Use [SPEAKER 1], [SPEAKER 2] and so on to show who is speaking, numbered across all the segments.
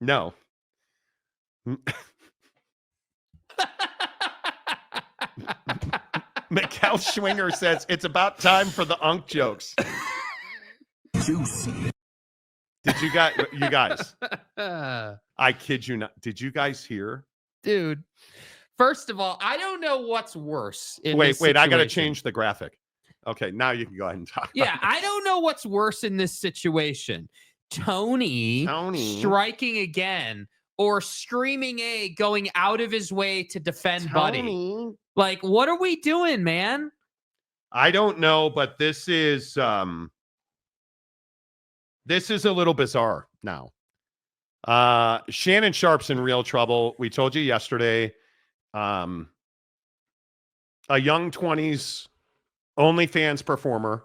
[SPEAKER 1] No. Mikkel Schwinger says it's about time for the unk jokes.
[SPEAKER 2] Juicy.
[SPEAKER 1] Did you guys? I kid you not. Did you guys hear?
[SPEAKER 3] Dude, first of all, I don't know what's worse.
[SPEAKER 1] Wait, I got to change the graphic. Okay, now you can go ahead and talk.
[SPEAKER 3] Yeah, I don't know what's worse in this situation. Tony striking again or Screaming A going out of his way to defend Buddy. Like, what are we doing, man?
[SPEAKER 1] I don't know, but this is a little bizarre now. Shannon Sharpe's in real trouble. We told you yesterday. A young 20s OnlyFans performer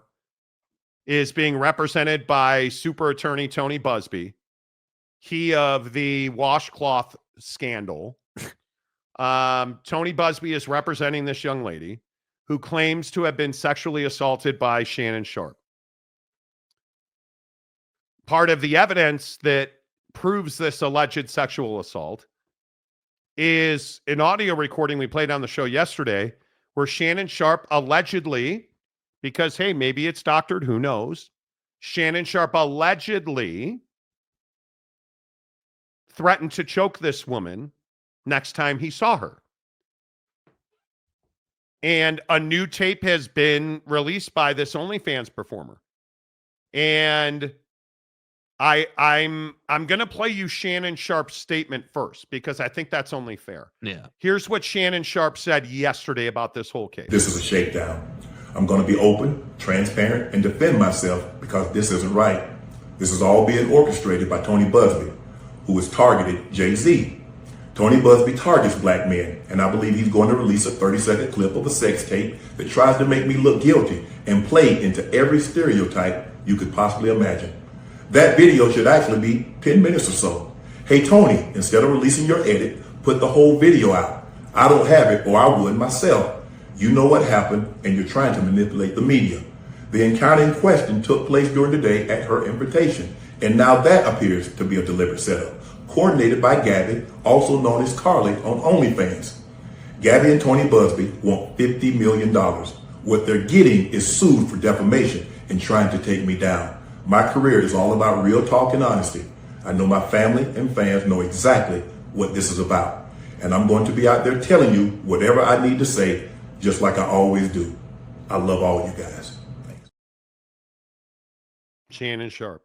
[SPEAKER 1] is being represented by super attorney Tony Busby. He of the washcloth scandal. Tony Busby is representing this young lady who claims to have been sexually assaulted by Shannon Sharpe. Part of the evidence that proves this alleged sexual assault is an audio recording we played on the show yesterday where Shannon Sharpe allegedly, because, hey, maybe it's doctored, who knows? Shannon Sharpe allegedly threatened to choke this woman next time he saw her. And a new tape has been released by this OnlyFans performer. And I'm going to play you Shannon Sharpe's statement first because I think that's only fair.
[SPEAKER 3] Yeah.
[SPEAKER 1] Here's what Shannon Sharpe said yesterday about this whole case.
[SPEAKER 4] This is a shakedown. I'm going to be open, transparent, and defend myself because this isn't right. This is all being orchestrated by Tony Busby, who has targeted Jay-Z. Tony Busby targets black men, and I believe he's going to release a 30-second clip of a sex tape that tries to make me look guilty and play into every stereotype you could possibly imagine. That video should actually be 10 minutes or so. Hey, Tony, instead of releasing your edit, put the whole video out. I don't have it, or I would myself. You know what happened, and you're trying to manipulate the media. The encounter in question took place during the day at her invitation, and now that appears to be a deliberate setup, coordinated by Gabby, also known as Carly, on OnlyFans. Gabby and Tony Busby want $50 million. What they're getting is sued for defamation and trying to take me down. My career is all about real talk and honesty. I know my family and fans know exactly what this is about. And I'm going to be out there telling you whatever I need to say, just like I always do. I love all you guys. Thanks.
[SPEAKER 1] Shannon Sharpe.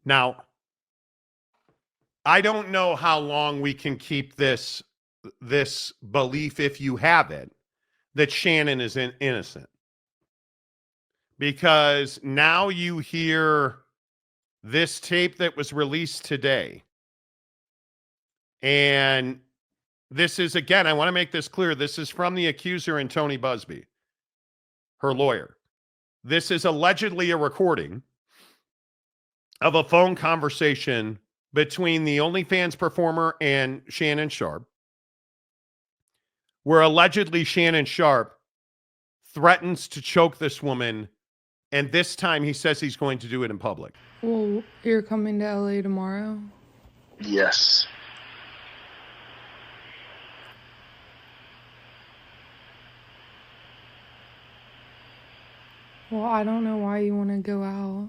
[SPEAKER 1] Now, I don't know how long we can keep this belief, if you have it, that Shannon is innocent. Because now you hear this tape that was released today. And this is, again, I want to make this clear. This is from the accuser and Tony Busby, her lawyer. This is allegedly a recording of a phone conversation between the OnlyFans performer and Shannon Sharpe, where allegedly Shannon Sharpe threatens to choke this woman. And this time he says he's going to do it in public.
[SPEAKER 5] Well, you're coming to LA tomorrow?
[SPEAKER 6] Yes.
[SPEAKER 5] Well, I don't know why you want to go out.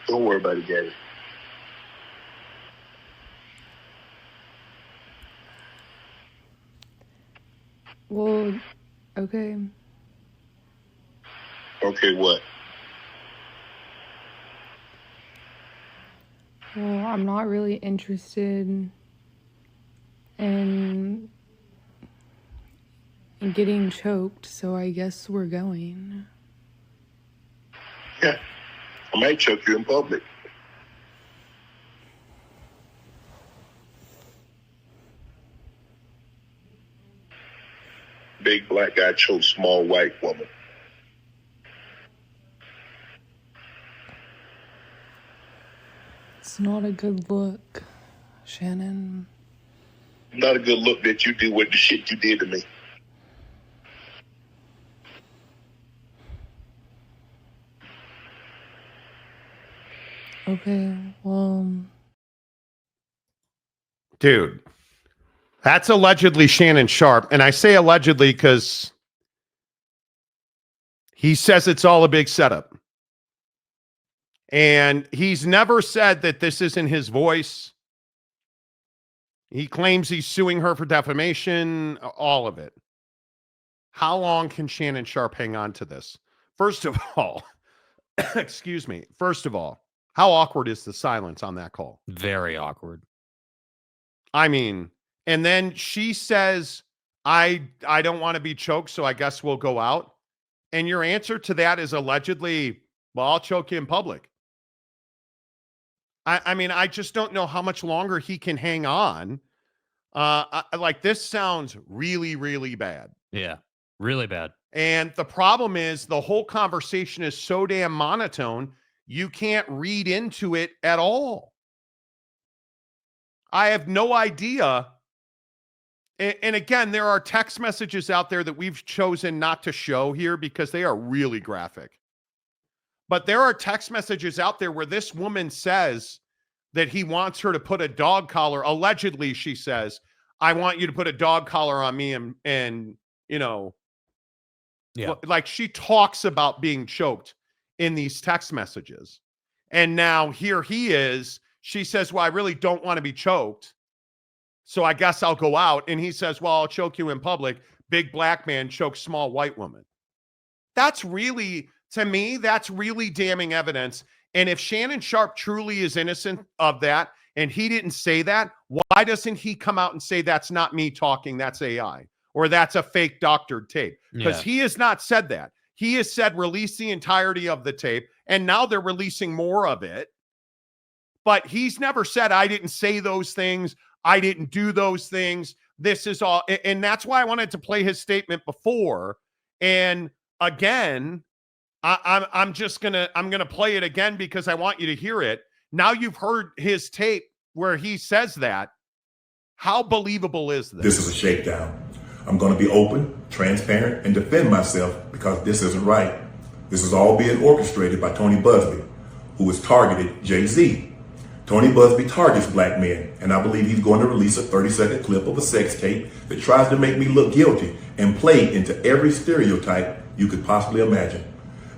[SPEAKER 6] Don't worry about it, Daddy.
[SPEAKER 5] Well, okay.
[SPEAKER 6] Okay, what?
[SPEAKER 5] Well, I'm not really interested in getting choked, so I guess we're going.
[SPEAKER 6] Yeah. I might choke you in public. Big black guy chokes small white woman.
[SPEAKER 5] It's not a good look, Shannon.
[SPEAKER 6] Not a good look that you do with the shit you did to me.
[SPEAKER 5] Okay, well,
[SPEAKER 1] Dude, that's allegedly Shannon Sharpe. And I say allegedly because he says it's all a big setup. And he's never said that this isn't his voice. He claims he's suing her for defamation, all of it. How long can Shannon Sharpe hang on to this? First of all, excuse me. First of all, how awkward is the silence on that call?
[SPEAKER 3] Very awkward.
[SPEAKER 1] I mean, and then she says, I don't want to be choked, so I guess we'll go out. And your answer to that is allegedly, well, I'll choke you in public. I mean, I just don't know how much longer he can hang on. Like, this sounds really, really bad.
[SPEAKER 3] Yeah, really bad.
[SPEAKER 1] And the problem is the whole conversation is so damn monotone, you can't read into it at all. I have no idea. And again, there are text messages out there that we've chosen not to show here because they are really graphic. But there are text messages out there where this woman says that he wants her to put a dog collar. Allegedly, she says, I want you to put a dog collar on me and you know,
[SPEAKER 3] yeah.
[SPEAKER 1] Like, she talks about being choked in these text messages. And now here he is. She says, well, I really don't want to be choked, so I guess I'll go out. And he says, well, I'll choke you in public. Big black man chokes small white woman. That's really, to me, that's really damning evidence. And if Shannon Sharpe truly is innocent of that, and he didn't say that, why doesn't he come out and say that's not me talking, that's AI, or that's a fake doctored tape? Because he has not said that. He has said release the entirety of the tape, and now they're releasing more of it. But he's never said, I didn't say those things, I didn't do those things. This is all, and that's why I wanted to play his statement before. And again, I'm gonna play it again because I want you to hear it. Now you've heard his tape where he says that. How believable is this?
[SPEAKER 4] This is a shakedown. I'm going to be open, transparent, and defend myself because this isn't right. This is all being orchestrated by Tony Busby, who has targeted Jay-Z. Tony Busby targets black men, and I believe he's going to release a 30-second clip of a sex tape that tries to make me look guilty and play into every stereotype you could possibly imagine.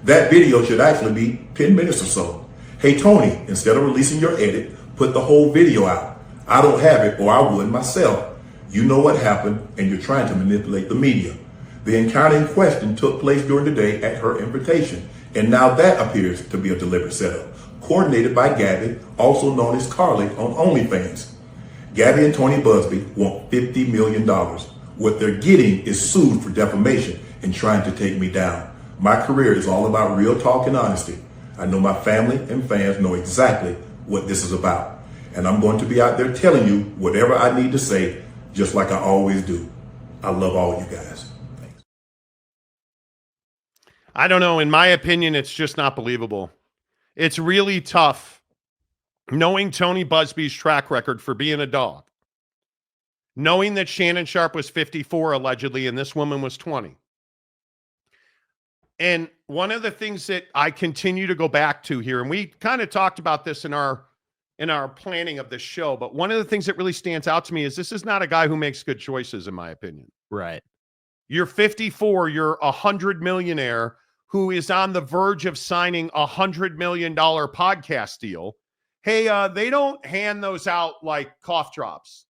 [SPEAKER 4] That video should actually be 10 minutes or so. Hey, Tony, instead of releasing your edit, put the whole video out. I don't have it, or I would myself. You know what happened, and you're trying to manipulate the media. The encounter in question took place during the day at her invitation, and now that appears to be a deliberate setup, coordinated by Gabby, also known as Carly on OnlyFans. Gabby and Tony Busby want $50 million. What they're getting is sued for defamation and trying to take me down. My career is all about real talk and honesty. I know my family and fans know exactly what this is about. And I'm going to be out there telling you whatever I need to say, just like I always do. I love all you guys. Thanks.
[SPEAKER 1] I don't know. In my opinion, it's just not believable. It's really tough knowing Tony Busby's track record for being a dog, knowing that Shannon Sharpe was 54 allegedly and this woman was 20. And one of the things that I continue to go back to here, and we kind of talked about this in our planning of this show, but one of the things that really stands out to me is this is not a guy who makes good choices, in my opinion.
[SPEAKER 3] Right.
[SPEAKER 1] You're 54, you're a $100 millionaire who is on the verge of signing a $100 million podcast deal. Hey, they don't hand those out like cough drops.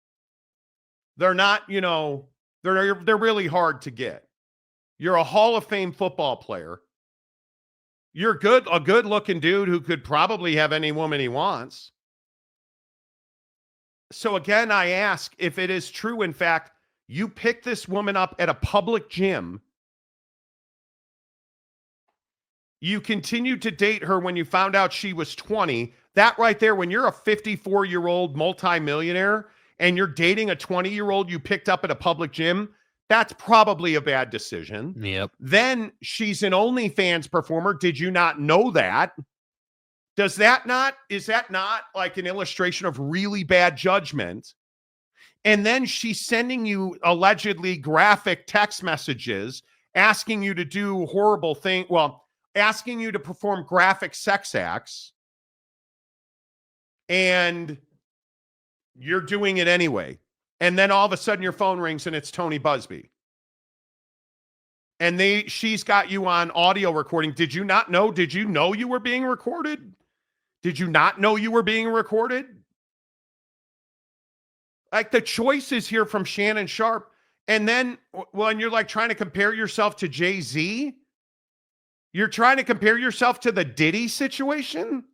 [SPEAKER 1] They're not, they're really hard to get. You're a Hall of Fame football player. You're a good looking dude who could probably have any woman he wants. So again, I ask if it is true, in fact, you picked this woman up at a public gym. You continued to date her when you found out she was 20. That right there, when you're a 54-year-old multimillionaire and you're dating a 20-year-old you picked up at a public gym, that's probably a bad decision.
[SPEAKER 3] Yep.
[SPEAKER 1] Then she's an OnlyFans performer. Did you not know that? Is that not like an illustration of really bad judgment? And then she's sending you allegedly graphic text messages asking you to do horrible things. Well, asking you to perform graphic sex acts. And you're doing it anyway. And then all of a sudden your phone rings and it's Tony Busby. And she's got you on audio recording. Did you not know? Did you know you were being recorded? Did you not know you were being recorded? Like, the choices here from Shannon Sharpe. And then, when you're like trying to compare yourself to Jay-Z, you're trying to compare yourself to the Diddy situation.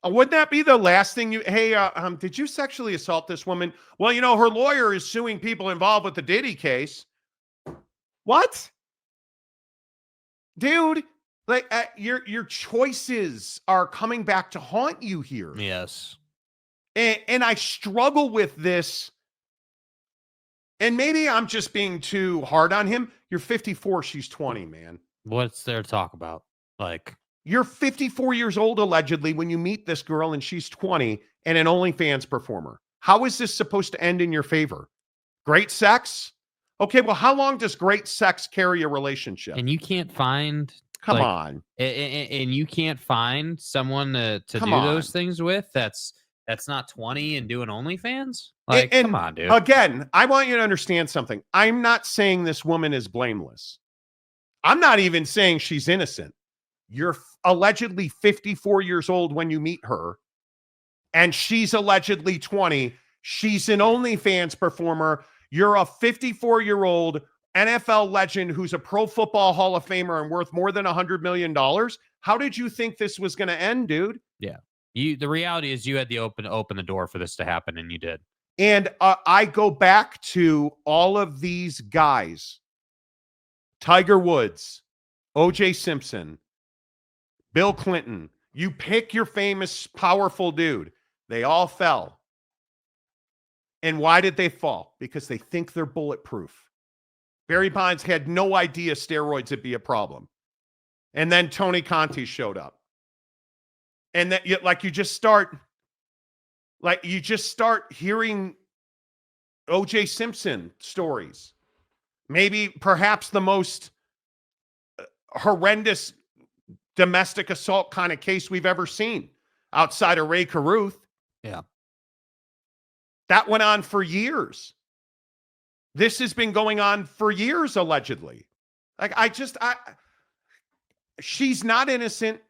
[SPEAKER 1] Wouldn't that be the last thing you, hey, did you sexually assault this woman? Well, her lawyer is suing people involved with the Diddy case. What? Dude, like, your choices are coming back to haunt you here.
[SPEAKER 3] Yes.
[SPEAKER 1] And I struggle with this. And maybe I'm just being too hard on him. You're 54, she's 20, man.
[SPEAKER 3] What's there to talk about? Like,
[SPEAKER 1] you're 54 years old, allegedly, when you meet this girl and she's 20 and an OnlyFans performer. How is this supposed to end in your favor? Great sex? Okay, well, how long does great sex carry a relationship?
[SPEAKER 3] And you can't find...
[SPEAKER 1] Come on.
[SPEAKER 3] And you can't find someone to do those things with that's not 20 and doing OnlyFans? Like, come on, dude.
[SPEAKER 1] Again, I want you to understand something. I'm not saying this woman is blameless. I'm not even saying she's innocent. You're allegedly 54 years old when you meet her, and she's allegedly 20. She's an OnlyFans performer. You're a 54-year-old NFL legend who's a Pro Football Hall of Famer and worth more than $100 million. How did you think this was going to end, dude?
[SPEAKER 3] Yeah. The reality is you had to open the door for this to happen, and you did.
[SPEAKER 1] And I go back to all of these guys: Tiger Woods, O.J. Simpson, Bill Clinton. You pick your famous, powerful dude. They all fell. And why did they fall? Because they think they're bulletproof. Barry Bonds had no idea steroids would be a problem. And then Tony Conti showed up. And that, you just start hearing O.J. Simpson stories. Maybe perhaps the most horrendous domestic assault kind of case we've ever seen outside of Ray Caruth.
[SPEAKER 3] Yeah.
[SPEAKER 1] That went on for years. This has been going on for years, allegedly. Like, she's not innocent.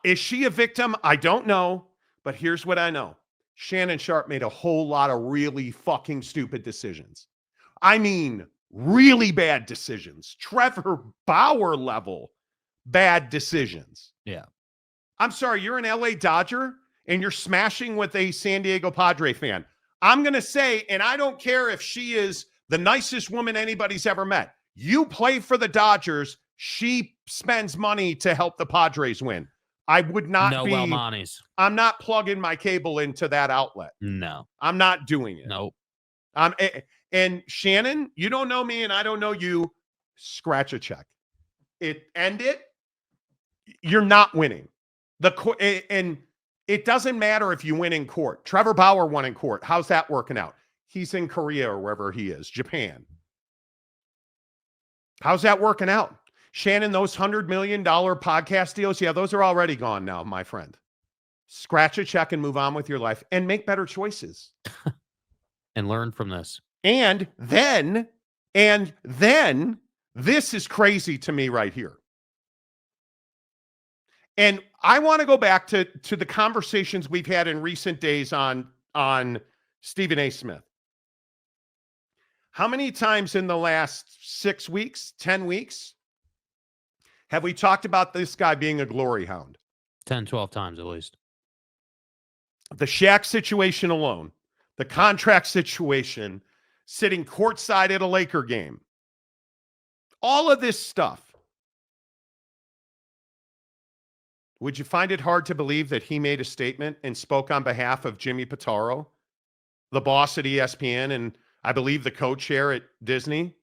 [SPEAKER 1] Is she a victim? I don't know. But here's what I know. Shannon Sharpe made a whole lot of really fucking stupid decisions. I mean, really bad decisions. Trevor Bauer level bad decisions.
[SPEAKER 3] Yeah.
[SPEAKER 1] I'm sorry, you're an LA Dodger and you're smashing with a San Diego Padre fan. I'm going to say, and I don't care if she is the nicest woman anybody's ever met. You play for the Dodgers. She spends money to help the Padres win. I would not I'm not plugging my cable into that outlet.
[SPEAKER 3] No.
[SPEAKER 1] I'm not doing it.
[SPEAKER 3] Nope.
[SPEAKER 1] And Shannon, you don't know me and I don't know you. Scratch a check. End it. You're not winning. And it doesn't matter if you win in court. Trevor Bauer won in court. How's that working out? He's in Korea or wherever he is, Japan. How's that working out? Shannon, those $100 million podcast deals, yeah, those are already gone now, my friend. Scratch a check and move on with your life and make better choices.
[SPEAKER 3] And learn from this.
[SPEAKER 1] And then, this is crazy to me right here. And I want to go back to the conversations we've had in recent days on Stephen A. Smith. How many times in the last 6 weeks, 10 weeks, have we talked about this guy being a glory hound?
[SPEAKER 3] 10, 12 times at least.
[SPEAKER 1] The Shaq situation alone, the contract situation, sitting courtside at a Laker game, all of this stuff. Would you find it hard to believe that he made a statement and spoke on behalf of Jimmy Pitaro, the boss at ESPN, and I believe the co-chair at Disney?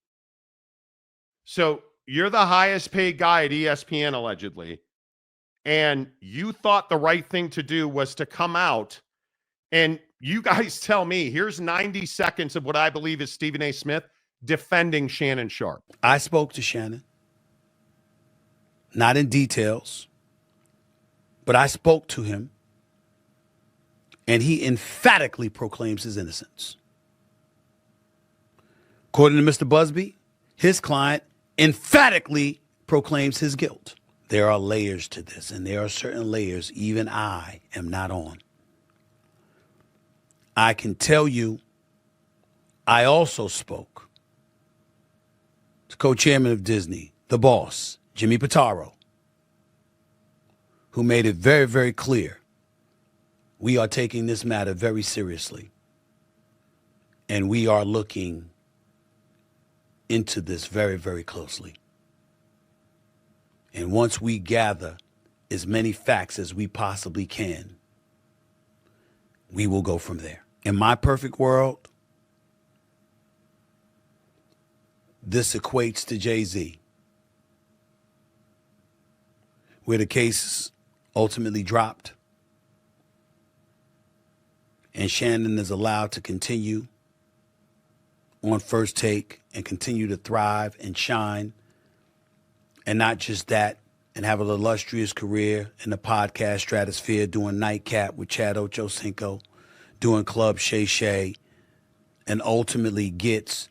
[SPEAKER 1] So you're the highest paid guy at ESPN, allegedly, and you thought the right thing to do was to come out and you guys tell me, here's 90 seconds of what I believe is Stephen A. Smith defending Shannon Sharpe.
[SPEAKER 2] I spoke to Shannon, not in details, but I spoke to him. And he emphatically proclaims his innocence. According to Mr. Busby, his client emphatically proclaims his guilt. There are layers to this, and there are certain layers even I am not on. I can tell you, I also spoke to co-chairman of Disney, the boss, Jimmy Pitaro, who made it very, very clear we are taking this matter very seriously, and we are looking into this very, very closely. And once we gather as many facts as we possibly can, we will go from there. In my perfect world, this equates to Jay-Z, where the case ultimately dropped and Shannon is allowed to continue on First Take and continue to thrive and shine. And not just that, and have an illustrious career in the podcast stratosphere, doing Nightcap with Chad Ochocinco, doing Club Shay Shay, and ultimately gets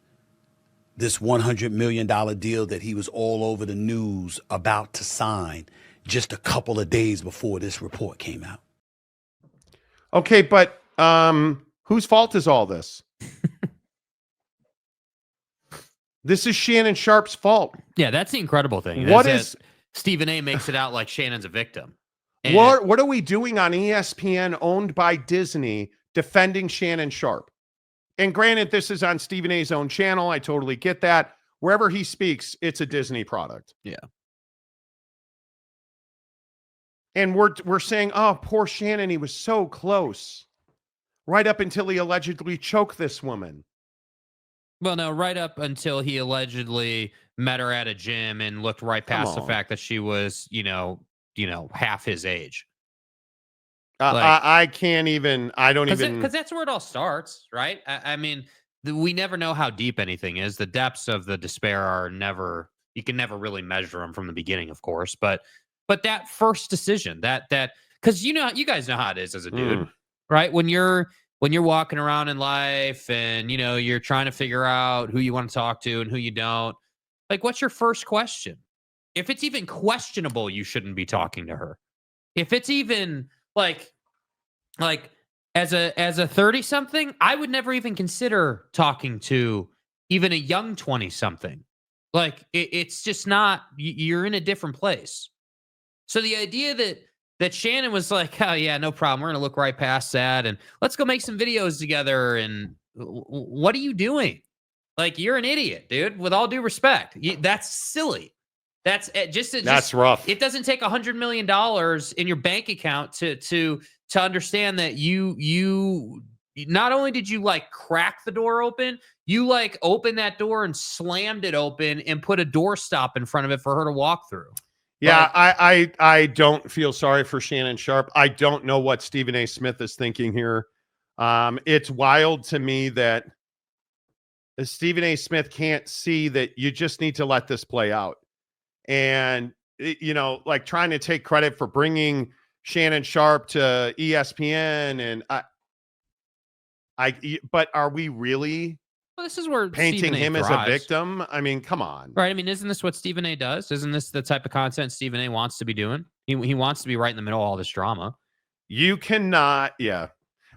[SPEAKER 2] this $100 million deal that he was all over the news about to sign just a couple of days before this report came out.
[SPEAKER 1] Okay, but whose fault is all this? This is Shannon Sharpe's fault.
[SPEAKER 3] Yeah, that's the incredible thing.
[SPEAKER 1] What is
[SPEAKER 3] Stephen A makes it out like Shannon's a victim. And
[SPEAKER 1] what are we doing on ESPN owned by Disney defending Shannon Sharpe? And granted, this is on Stephen A's own channel. I totally get that. Wherever he speaks, it's a Disney product.
[SPEAKER 3] Yeah.
[SPEAKER 1] And we're saying, oh, poor Shannon, he was so close. Right up until he allegedly choked this woman.
[SPEAKER 3] Well, no, right up until he allegedly met her at a gym and looked right past the fact that she was, half his age.
[SPEAKER 1] I can't even, I don't even.
[SPEAKER 3] Because that's where it all starts, right? I mean, we never know how deep anything is. The depths of the despair are never, you can never really measure them from the beginning, of course. But that first decision, because you guys know how it is as a dude, right? When you're walking around in life and, you're trying to figure out who you want to talk to and who you don't, like, what's your first question? If it's even questionable, you shouldn't be talking to her. If it's even like as a 30-something, I would never even consider talking to even a young 20-something. Like, it's just not, you're in a different place. So the idea that Shannon was like, oh, yeah, no problem. We're going to look right past that. And let's go make some videos together. And what are you doing? Like, you're an idiot, dude, with all due respect. That's silly. That's
[SPEAKER 1] that's rough.
[SPEAKER 3] It doesn't take $100 million in your bank account to understand that you not only did you like crack the door open, you like opened that door and slammed it open and put a doorstop in front of it for her to walk through.
[SPEAKER 1] Yeah, I don't feel sorry for Shannon Sharpe. I don't know what Stephen A. Smith is thinking here. It's wild to me that Stephen A. Smith can't see that you just need to let this play out. And, like trying to take credit for bringing Shannon Sharpe to ESPN. And but are we really
[SPEAKER 3] Well, this is where
[SPEAKER 1] painting him as a victim? I mean, come on.
[SPEAKER 3] Right. I mean, isn't this what Stephen A does? Isn't this the type of content Stephen A wants to be doing? He wants to be right in the middle of all this drama.
[SPEAKER 1] You cannot. Yeah.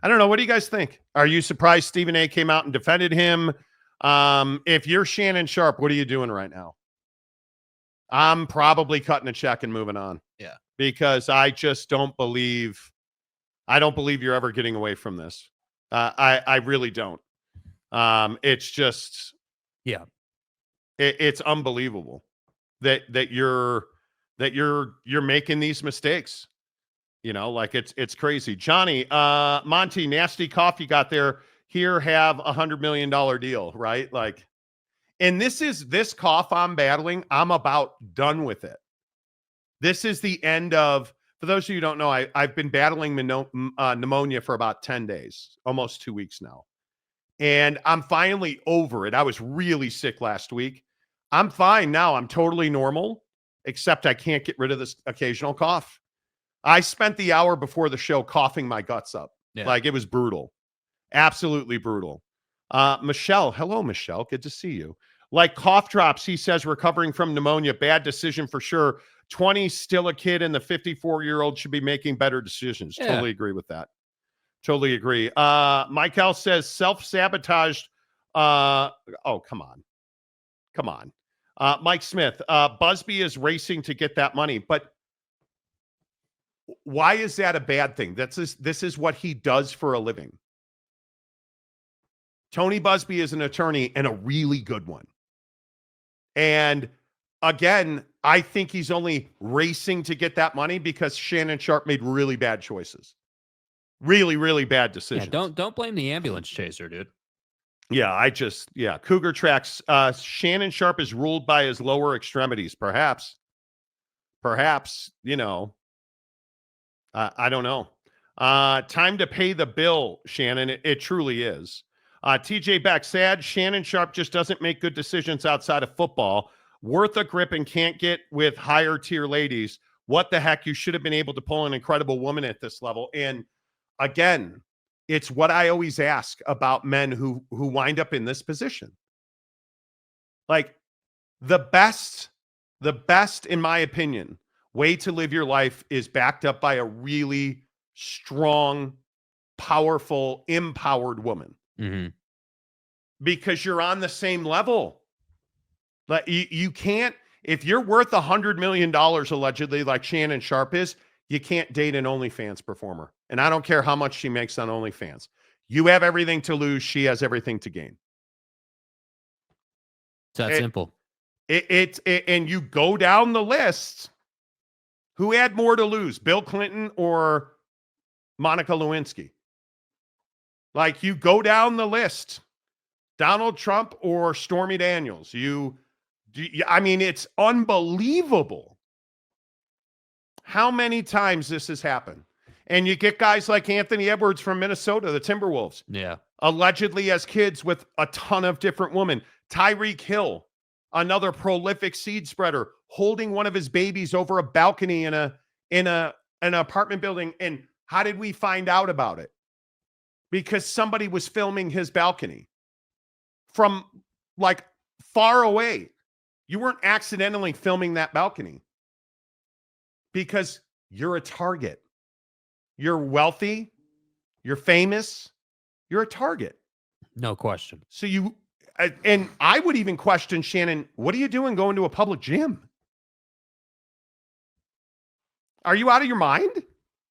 [SPEAKER 1] I don't know. What do you guys think? Are you surprised Stephen A came out and defended him? If you're Shannon Sharpe, what are you doing right now? I'm probably cutting a check and moving on.
[SPEAKER 3] Yeah.
[SPEAKER 1] Because I just don't believe you're ever getting away from this. I really don't. It's just,
[SPEAKER 3] yeah,
[SPEAKER 1] it's unbelievable that you're making these mistakes. Like it's crazy. Johnny, Monty, nasty cough you got there. Here, have $100 million deal, right? Like, and this cough I'm battling, I'm about done with it. This is the end of, for those of you who don't know, I've been battling pneumonia for about 10 days, almost 2 weeks now. And I'm finally over it. I was really sick last week. I'm fine now. I'm totally normal, except I can't get rid of this occasional cough. I spent the hour before the show coughing my guts up.
[SPEAKER 3] Yeah.
[SPEAKER 1] Like, it was brutal. Absolutely brutal. Michelle. Hello, Michelle. Good to see you. Like cough drops, he says, recovering from pneumonia. Bad decision for sure. 20, still a kid, and the 54-year-old should be making better decisions.
[SPEAKER 3] Yeah.
[SPEAKER 1] Totally agree with that. Totally agree. Michael says self-sabotaged. Oh, come on. Come on. Mike Smith, Busby is racing to get that money, but why is that a bad thing? This is what he does for a living. Tony Busby is an attorney and a really good one. And again, I think he's only racing to get that money because Shannon Sharpe made really bad choices. Really, really bad decisions.
[SPEAKER 3] Yeah, don't blame the ambulance chaser, dude.
[SPEAKER 1] Yeah, Cougar Tracks. Shannon Sharpe is ruled by his lower extremities. Perhaps, I don't know. Time to pay the bill, Shannon. It truly is. TJ Beck, sad. Shannon Sharpe just doesn't make good decisions outside of football. Worth a grip and can't get with higher tier ladies. What the heck? You should have been able to pull an incredible woman at this level. And again, it's what I always ask about men who wind up in this position. Like the best, in my opinion, way to live your life is backed up by a really strong, powerful, empowered woman.
[SPEAKER 3] Mm-hmm.
[SPEAKER 1] Because you're on the same level. Like you can't, if you're worth $100 million allegedly, like Shannon Sharpe is, you can't date an OnlyFans performer. And I don't care how much she makes on OnlyFans. You have everything to lose. She has everything to gain.
[SPEAKER 3] It's that simple.
[SPEAKER 1] And you go down the list. Who had more to lose, Bill Clinton or Monica Lewinsky? Like, you go down the list. Donald Trump or Stormy Daniels? I mean, it's unbelievable how many times this has happened. And you get guys like Anthony Edwards from Minnesota, the Timberwolves.
[SPEAKER 3] Yeah.
[SPEAKER 1] Allegedly has kids with a ton of different women. Tyreek Hill, another prolific seed spreader, holding one of his babies over a balcony in an apartment building. And how did we find out about it? Because somebody was filming his balcony from like far away. You weren't accidentally filming that balcony because you're a target. You're wealthy. You're famous. You're a target.
[SPEAKER 3] No question.
[SPEAKER 1] So and I would even question, Shannon, what are you doing going to a public gym? Are you out of your mind?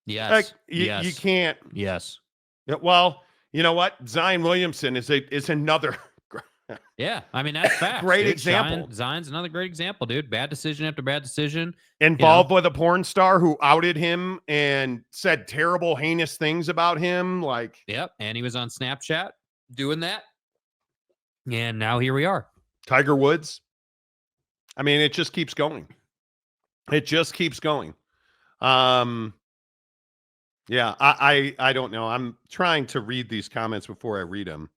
[SPEAKER 3] Yes.
[SPEAKER 1] Like,
[SPEAKER 3] yes.
[SPEAKER 1] You can't.
[SPEAKER 3] Yes.
[SPEAKER 1] Well, you know what? Zion Williamson is another.
[SPEAKER 3] Yeah, I mean, that's facts.
[SPEAKER 1] Great
[SPEAKER 3] dude.
[SPEAKER 1] example.
[SPEAKER 3] Zion's another great example, dude. Bad decision after bad decision.
[SPEAKER 1] Involved with a porn star who outed him and said terrible, heinous things about him. Like,
[SPEAKER 3] yep. And he was on Snapchat doing that. And now here we are.
[SPEAKER 1] Tiger Woods. I mean, it just keeps going. It just keeps going. Yeah, I don't know. I'm trying to read these comments before I read them.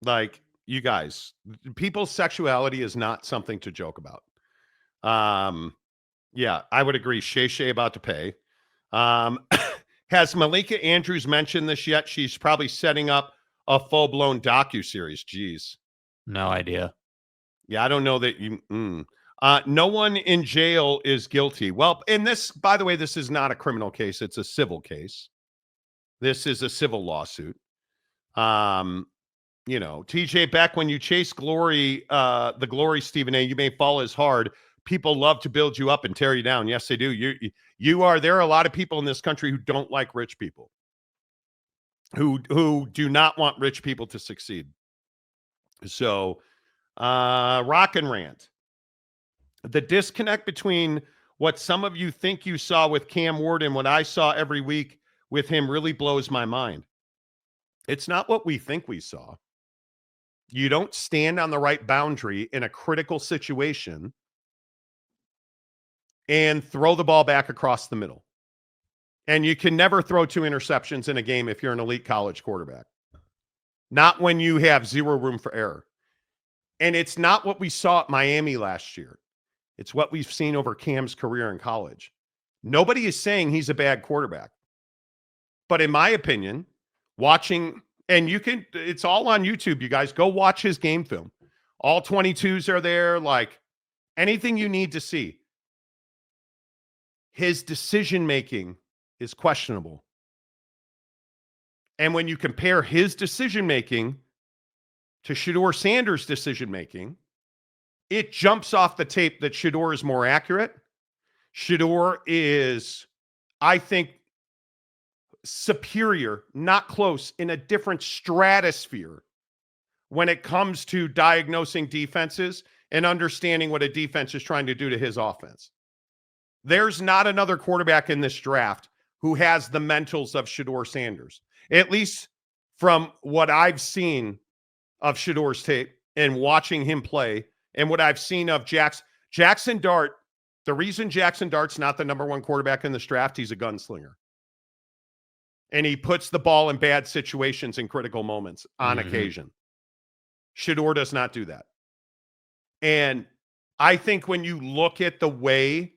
[SPEAKER 1] Like, you guys, people's sexuality is not something to joke about. Yeah, I would agree. Shay about to pay. Has Malika Andrews mentioned this yet? She's probably setting up a full-blown docuseries. Jeez.
[SPEAKER 3] No idea.
[SPEAKER 1] Yeah, I don't know that you... no one in jail is guilty. Well, and this, by the way, this is not a criminal case. It's a civil case. This is a civil lawsuit. TJ Beck, when you chase glory, the glory, Stephen A., you may fall as hard. People love to build you up and tear you down. Yes, they do. There are a lot of people in this country who don't like rich people, who do not want rich people to succeed. So, rock and rant. The disconnect between what some of you think you saw with Cam Ward and what I saw every week with him really blows my mind. It's not what we think we saw. You don't stand on the right boundary in a critical situation and throw the ball back across the middle. And you can never throw 2 interceptions in a game if you're an elite college quarterback. Not when you have zero room for error. And it's not what we saw at Miami last year. It's what we've seen over Cam's career in college. Nobody is saying he's a bad quarterback. But in my opinion, watching, and it's all on YouTube, you guys. Go watch his game film. All 22s are there, like anything you need to see. His decision-making is questionable. And when you compare his decision-making to Shedeur Sanders' decision-making, it jumps off the tape that Shedeur is more accurate. Shedeur is, I think, superior, not close, in a different stratosphere when it comes to diagnosing defenses and understanding what a defense is trying to do to his offense. There's not another quarterback in this draft who has the mentals of Shedeur Sanders, at least from what I've seen of Shedeur's tape and watching him play and what I've seen of Jackson Dart. The reason Jackson Dart's not the number one quarterback in this draft, he's a gunslinger. And he puts the ball in bad situations in critical moments on occasion. Shedeur does not do that. And I think when you look at the way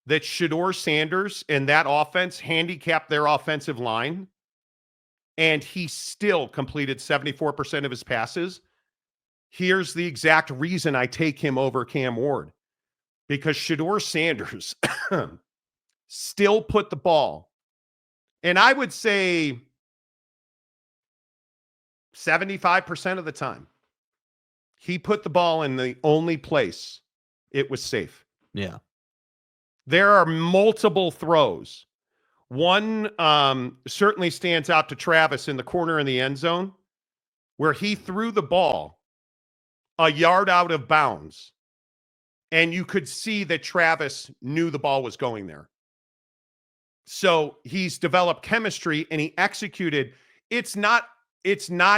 [SPEAKER 1] that Shedeur Sanders and that offense handicapped their offensive line, and he still completed 74% of his passes, here's the exact reason I take him over Cam Ward. Because Shedeur Sanders still put the ball, and I would say 75% of the time, he put the ball in the only place it was safe.
[SPEAKER 3] Yeah.
[SPEAKER 1] There are multiple throws. One certainly stands out to Travis in the corner in the end zone, where he threw the ball a yard out of bounds. And you could see that Travis knew the ball was going there. So he's developed chemistry and he executed. It's not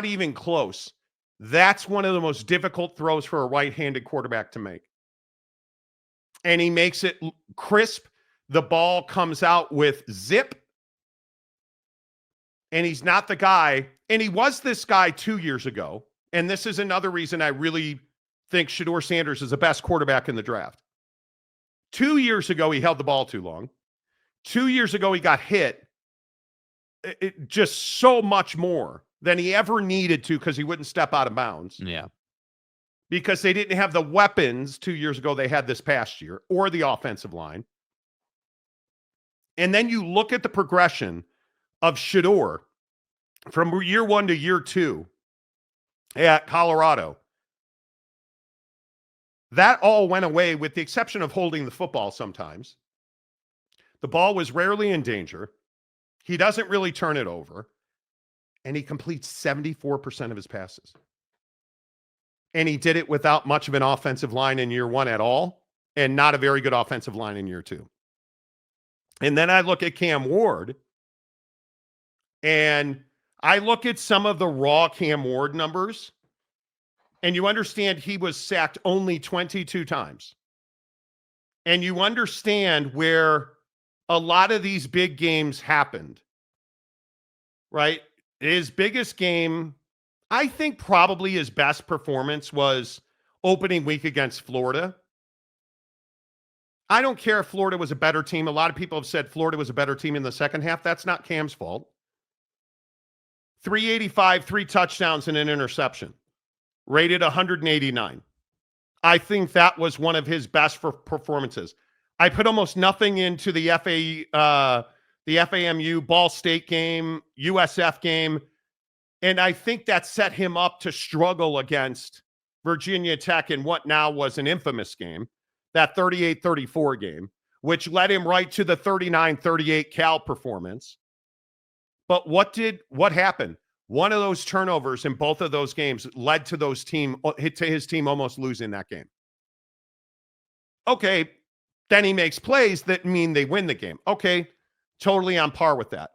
[SPEAKER 1] even close. That's one of the most difficult throws for a right-handed quarterback to make. And he makes it crisp. The ball comes out with zip. And he's not the guy. And he was this guy 2 years ago. And this is another reason I really think Shedeur Sanders is the best quarterback in the draft. 2 years ago, he held the ball too long. 2 years ago, he got hit just so much more than he ever needed to because he wouldn't step out of bounds.
[SPEAKER 3] Yeah.
[SPEAKER 1] Because they didn't have the weapons 2 years ago they had this past year, or the offensive line. And then you look at the progression of Shedeur from year one to year two at Colorado. That all went away with the exception of holding the football sometimes. The ball was rarely in danger. He doesn't really turn it over. And he completes 74% of his passes. And he did it without much of an offensive line in year one at all, and not a very good offensive line in year two. And then I look at Cam Ward, and I look at some of the raw Cam Ward numbers, and you understand he was sacked only 22 times. And you understand where a lot of these big games happened, right? His biggest game, I think probably his best performance was opening week against Florida. I don't care if Florida was a better team. A lot of people have said Florida was a better team in the second half. That's not Cam's fault. 385, 3 touchdowns and an interception. Rated 189. I think that was one of his best performances. I put almost nothing into the FAMU Ball State game, USF game, and I think that set him up to struggle against Virginia Tech in what now was an infamous game, that 38-34 game, which led him right to the 39-38 Cal performance. But what happened? One of those turnovers in both of those games led to his team almost losing that game. Okay, then he makes plays that mean they win the game. Okay, totally on par with that.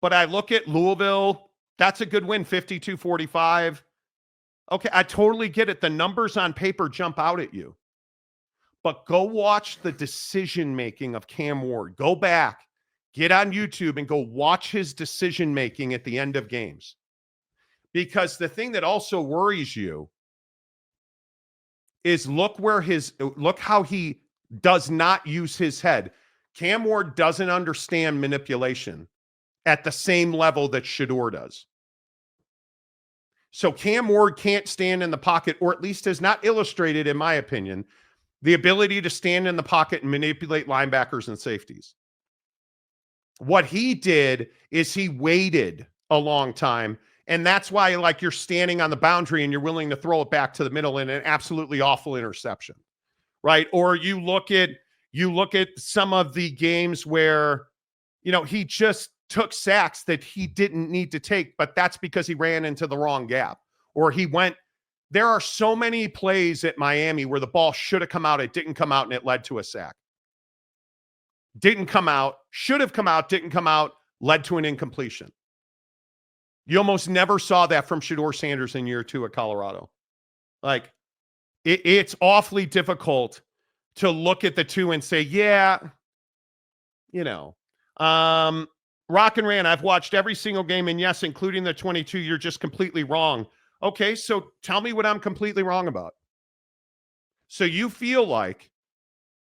[SPEAKER 1] But I look at Louisville, that's a good win, 52-45. Okay, I totally get it. The numbers on paper jump out at you. But go watch the decision-making of Cam Ward. Go back, get on YouTube, and go watch his decision-making at the end of games. Because the thing that also worries you is look how he does not use his head. Cam Ward doesn't understand manipulation. at the same level that Shedeur does. So Cam Ward can't stand in the pocket, or at least has not illustrated, in my opinion, the ability to stand in the pocket and manipulate linebackers and safeties. What he did is he waited a long time, and that's why, like, you're standing on the boundary and you're willing to throw it back to the middle in an absolutely awful interception, right? Or you look at some of the games where, he just took sacks that he didn't need to take, but that's because he ran into the wrong gap, or there are so many plays at Miami where the ball should have come out, it didn't come out, and it led to a sack. Didn't come out, should have come out, didn't come out, led to an incompletion. You almost never saw that from Shedeur Sanders in year 2 at Colorado. Like, it's awfully difficult to look at the two and say, Rock and Ran, I've watched every single game, and yes, including the 22, you're just completely wrong. Okay, so tell me what I'm completely wrong about. So you feel like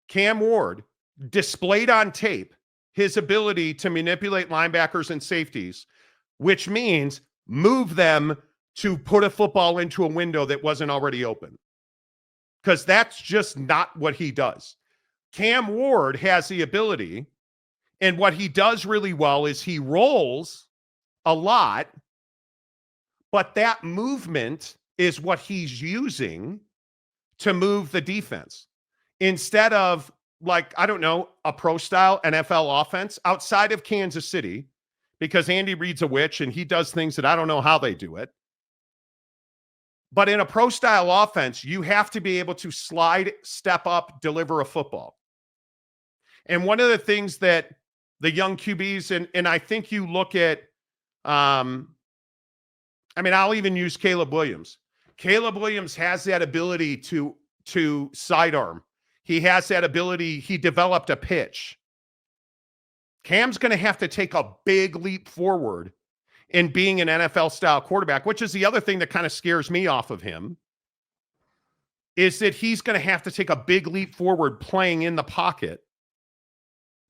[SPEAKER 1] Cam Ward displayed on tape his ability to manipulate linebackers and safeties, which means move them to put a football into a window that wasn't already open. Because that's just not what he does. Cam Ward has the ability, and what he does really well is he rolls a lot, but that movement is what he's using to move the defense. Instead of, like, I don't know, a pro-style NFL offense outside of Kansas City, because Andy Reid's a witch and he does things that I don't know how they do it. But in a pro-style offense, you have to be able to slide, step up, deliver a football. And one of the things that the young QBs, and I think you look at, I'll even use Caleb Williams. Caleb Williams has that ability to sidearm. He has that ability. He developed a pitch. Cam's going to have to take a big leap forward in being an NFL-style quarterback, which is the other thing that kind of scares me off of him, is that he's going to have to take a big leap forward playing in the pocket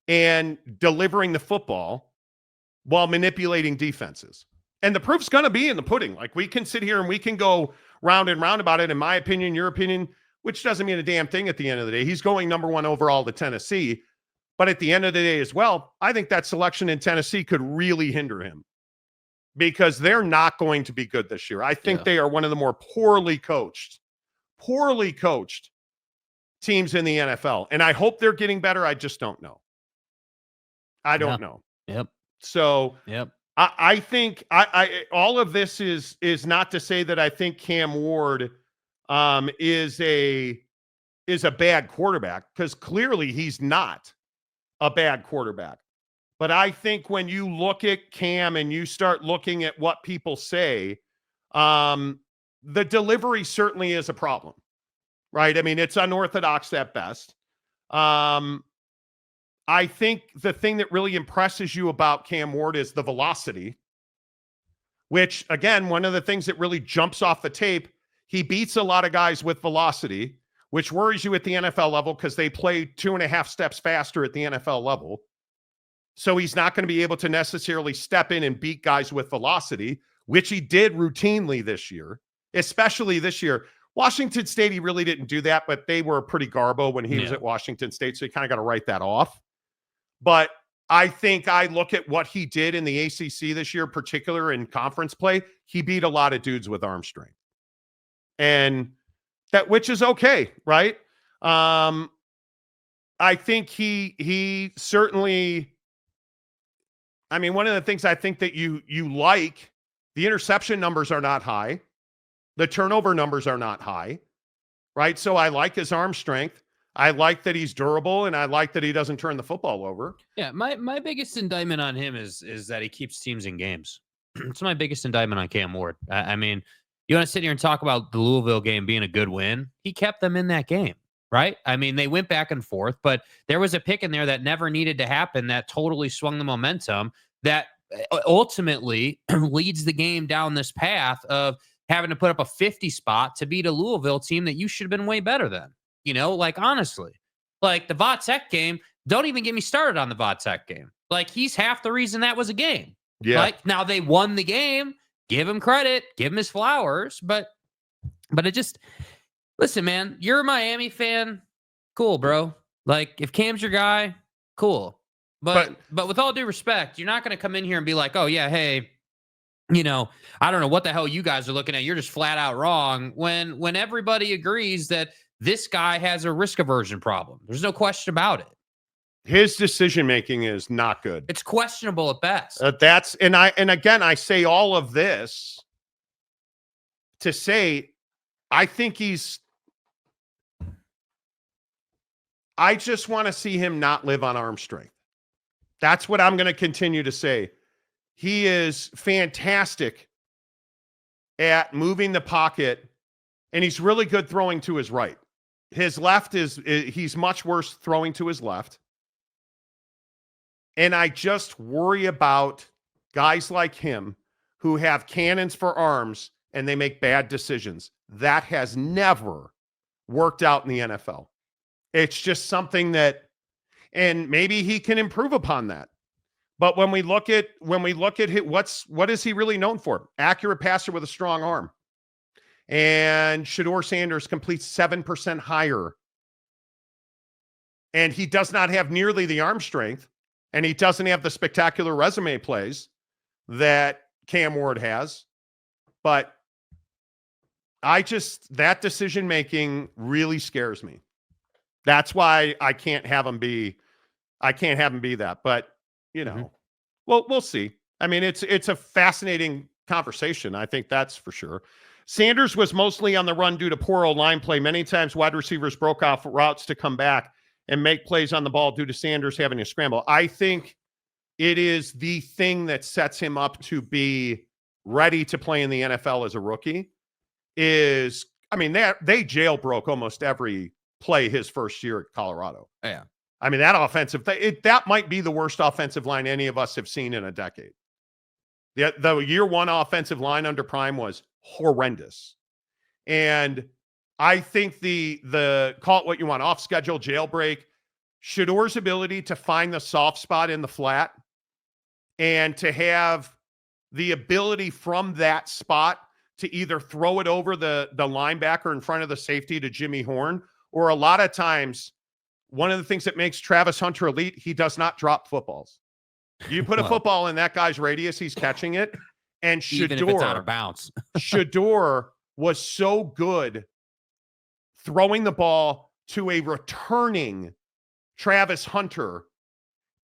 [SPEAKER 1] and delivering the football while manipulating defenses. And the proof's going to be in the pudding. Like, we can sit here and we can go round and round about it. In my opinion, your opinion, which doesn't mean a damn thing at the end of the day. He's going number 1 overall to Tennessee. But at the end of the day as well, I think that selection in Tennessee could really hinder him, because they're not going to be good this year. I think they are one of the more poorly coached teams in the NFL. And I hope they're getting better. I just don't know. I don't know.
[SPEAKER 3] Yep.
[SPEAKER 1] So I think I all of this is not to say that I think Cam Ward is a bad quarterback, because clearly he's not a bad quarterback. But I think when you look at Cam and you start looking at what people say, the delivery certainly is a problem, right? I mean, it's unorthodox at best. I think the thing that really impresses you about Cam Ward is the velocity, which, again, one of the things that really jumps off the tape, he beats a lot of guys with velocity, which worries you at the NFL level because they play 2.5 steps faster at the NFL level. So he's not going to be able to necessarily step in and beat guys with velocity, which he did routinely this year, especially this year. Washington State, he really didn't do that, but they were pretty garbo when he was at Washington State, so you kind of got to write that off. But I think I look at what he did in the ACC this year, particular in conference play, he beat a lot of dudes with arm strength. And that, which is okay, right? I think he certainly, I mean, one of the things I think that you like, the interception numbers are not high. The turnover numbers are not high, right? So I like his arm strength. I like that he's durable, and I like that he doesn't turn the football over.
[SPEAKER 3] Yeah, my biggest indictment on him is that he keeps teams in games. It's my biggest indictment on Cam Ward. I mean, you want to sit here and talk about the Louisville game being a good win? He kept them in that game, right? I mean, they went back and forth, but there was a pick in there that never needed to happen that totally swung the momentum that ultimately leads the game down this path of having to put up a 50 spot to beat a Louisville team that you should have been way better than. You know, like, honestly, like the Vatek game, Don't even get me started on the Vatek game. Like, he's half the reason that was a game.
[SPEAKER 1] Yeah.
[SPEAKER 3] Like, now they won the game. Give him credit. Give him his flowers. But it just, listen, man, you're a Miami fan. Cool, bro. Like, if Cam's your guy, cool. But with all due respect, you're not going to come in here and be like, oh, yeah, hey, you know, I don't know what the hell you guys are looking at. You're just flat out wrong when everybody agrees that this guy has a risk aversion problem. There's no question about it.
[SPEAKER 1] His decision making is not good.
[SPEAKER 3] It's questionable at best.
[SPEAKER 1] And again, I say all of this to say, I think I just want to see him not live on arm strength. That's what I'm going to continue to say. He is fantastic at moving the pocket, and he's really good throwing to his right. His left he's much worse throwing to his left. And I just worry about guys like him who have cannons for arms and they make bad decisions. That has never worked out in the NFL. It's just something that, and maybe he can improve upon that. But when we look at what is he really known for? Accurate passer with a strong arm. And Shedeur Sanders completes 7% higher. And he does not have nearly the arm strength. And he doesn't have the spectacular resume plays that Cam Ward has. But that decision-making really scares me. That's why I can't have him be that. But, you know, we'll see. I mean, it's a fascinating conversation. I think that's for sure. Sanders was mostly on the run due to poor O-line play. Many times wide receivers broke off routes to come back and make plays on the ball due to Sanders having to scramble. I think it is the thing that sets him up to be ready to play in the NFL as a rookie is, I mean, they jailbroke almost every play his first year at Colorado.
[SPEAKER 3] Yeah.
[SPEAKER 1] I mean, that offensive, that might be the worst offensive line any of us have seen in a decade. The year one offensive line under Prime was horrendous. And I think the call it what you want, off schedule, jailbreak, Shedeur's ability to find the soft spot in the flat and to have the ability from that spot to either throw it over the linebacker in front of the safety to Jimmy Horn, or a lot of times, one of the things that makes Travis Hunter elite, he does not drop footballs. You put a football in that guy's radius, he's catching it. And Shedeur,
[SPEAKER 3] even if it's out of bounds.
[SPEAKER 1] Shedeur was so good throwing the ball to a returning Travis Hunter.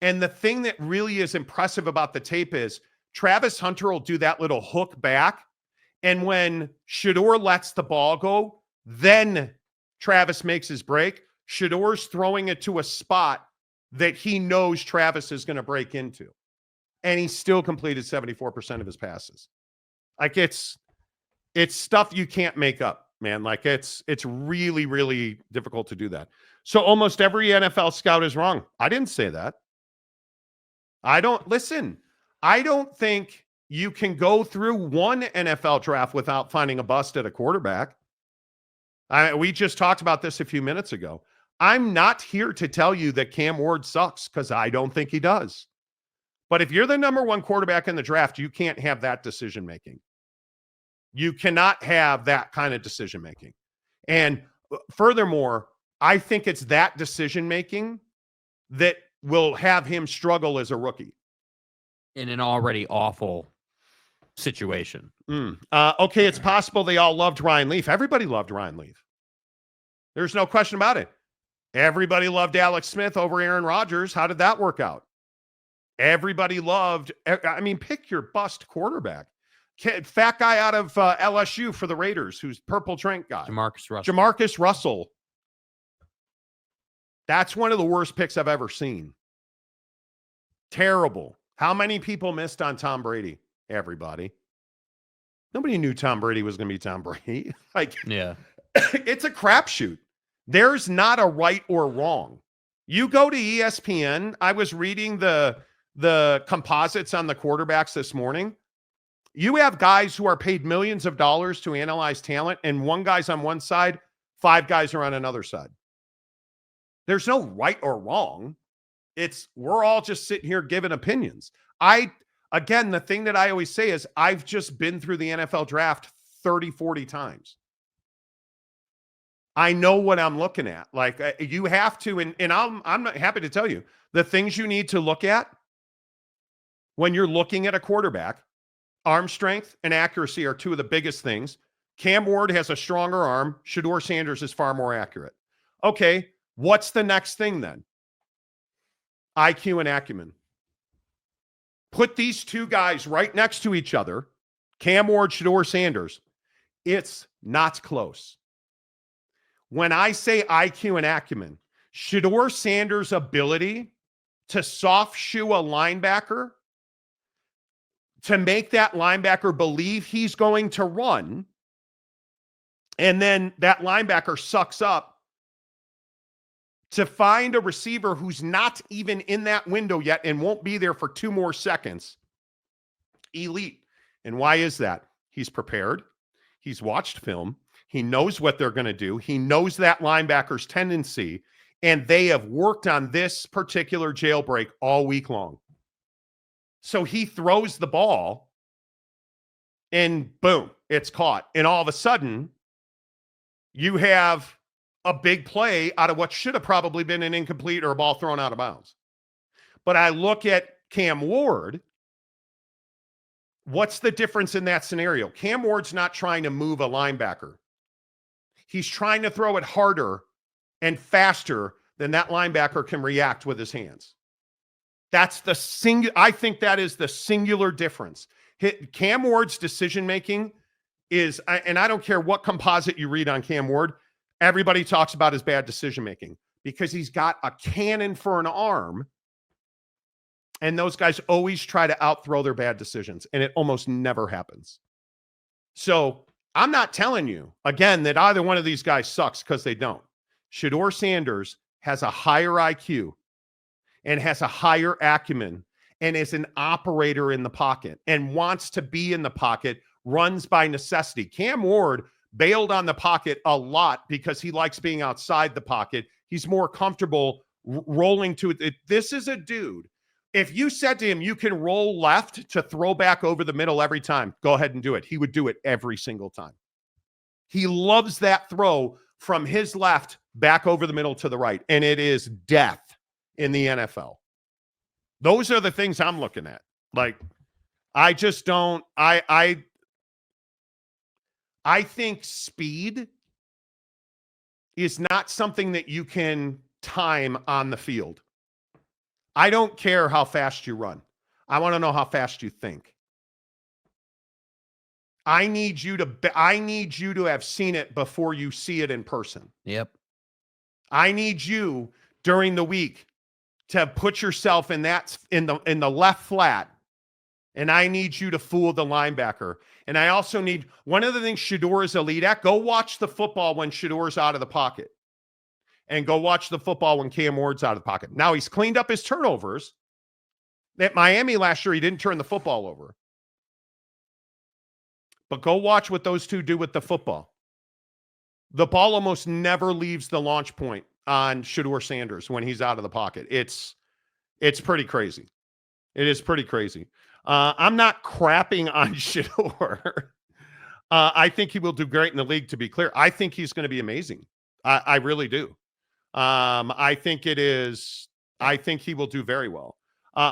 [SPEAKER 1] And the thing that really is impressive about the tape is Travis Hunter will do that little hook back. And when Shedeur lets the ball go, then Travis makes his break. Shedeur's throwing it to a spot that he knows Travis is going to break into. And he still completed 74% of his passes. Like it's stuff you can't make up, man. Like it's really, really difficult to do that. So almost every NFL scout is wrong. I didn't say that. I don't think you can go through one NFL draft without finding a bust at a quarterback. We just talked about this a few minutes ago. I'm not here to tell you that Cam Ward sucks because I don't think he does. But if you're the number one quarterback in the draft, you can't have that decision-making. You cannot have that kind of decision-making. And furthermore, I think it's that decision-making that will have him struggle as a rookie.
[SPEAKER 3] In an already awful situation.
[SPEAKER 1] Okay, it's possible they all loved Ryan Leaf. Everybody loved Ryan Leaf. There's no question about it. Everybody loved Alex Smith over Aaron Rodgers. How did that work out? Everybody loved, I mean, pick your bust quarterback. Fat guy out of LSU for the Raiders, who's purple drink guy. Jamarcus Russell. That's one of the worst picks I've ever seen. Terrible. How many people missed on Tom Brady? Everybody. Nobody knew Tom Brady was going to be Tom Brady.
[SPEAKER 3] Yeah.
[SPEAKER 1] It's a crapshoot. There's not a right or wrong. You go to ESPN. I was reading the composites on the quarterbacks this morning. You have guys who are paid millions of dollars to analyze talent, and one guy's on one side, five guys are on another side. There's no right or wrong. we're all just sitting here giving opinions. Again, the thing that I always say is I've just been through the NFL draft 30, 40 times. I know what I'm looking at. Like you have to, and I'm not happy to tell you the things you need to look at when you're looking at a quarterback. Arm strength and accuracy are two of the biggest things. Cam Ward has a stronger arm. Shedeur Sanders is far more accurate. Okay, what's the next thing then? IQ and acumen. Put these two guys right next to each other, Cam Ward, Shedeur Sanders. It's not close. When I say IQ and acumen, Shedeur Sanders' ability to soft shoe a linebacker, to make that linebacker believe he's going to run, and then that linebacker sucks up to find a receiver who's not even in that window yet and won't be there for 2 more seconds. Elite. And why is that? He's prepared. He's watched film. He knows what they're going to do. He knows that linebacker's tendency, and they have worked on this particular jailbreak all week long. So he throws the ball and boom, it's caught. And all of a sudden, you have a big play out of what should have probably been an incomplete or a ball thrown out of bounds. But I look at Cam Ward. What's the difference in that scenario? Cam Ward's not trying to move a linebacker. He's trying to throw it harder and faster than that linebacker can react with his hands. That's I think that is the singular difference. Cam Ward's decision-making is, and I don't care what composite you read on Cam Ward, everybody talks about his bad decision-making because he's got a cannon for an arm, and those guys always try to outthrow their bad decisions, and it almost never happens. So I'm not telling you, again, that either one of these guys sucks because they don't. Shedeur Sanders has a higher IQ and has a higher acumen and is an operator in the pocket and wants to be in the pocket, runs by necessity. Cam Ward bailed on the pocket a lot because he likes being outside the pocket. He's more comfortable rolling to it. This is a dude. If you said to him, you can roll left to throw back over the middle every time, go ahead and do it. He would do it every single time. He loves that throw from his left back over the middle to the right, and it is death in the NFL. Those are the things I'm looking at. Like, I just don't, I think speed is not something that you can time on the field. I don't care how fast you run. I want to know how fast you think. I need you to have seen it before you see it in person.
[SPEAKER 3] Yep.
[SPEAKER 1] I need you during the week to put yourself in the left flat, and I need you to fool the linebacker. And I also need, one of the things Shedeur is elite at, go watch the football when Shedeur's out of the pocket. And go watch the football when Cam Ward's out of the pocket. Now, he's cleaned up his turnovers. At Miami last year, he didn't turn the football over. But go watch what those two do with the football. The ball almost never leaves the launch point on Shedeur Sanders when he's out of the pocket. It's pretty crazy. It is pretty crazy. I'm not crapping on Shedeur. I think he will do great in the league, to be clear. I think he's going to be amazing. I really do. I think he will do very well.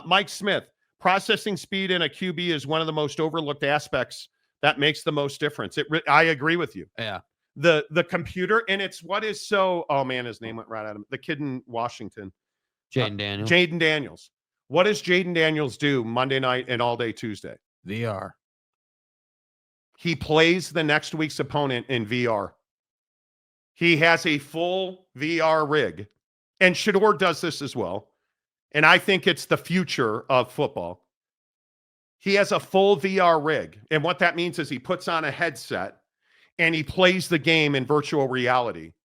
[SPEAKER 1] Mike Smith, processing speed in a QB is one of the most overlooked aspects that makes the most difference. I agree with you.
[SPEAKER 3] Yeah.
[SPEAKER 1] The computer, and it's what is so, oh man, his name went right out of him. The kid in Washington.
[SPEAKER 3] Jaden Daniels.
[SPEAKER 1] Jaden Daniels. What does Jaden Daniels do Monday night and all day Tuesday?
[SPEAKER 3] VR.
[SPEAKER 1] He plays the next week's opponent in VR. He has a full VR rig, and Shedeur does this as well. And I think it's the future of football. He has a full VR rig. And what that means is he puts on a headset and he plays the game in virtual reality.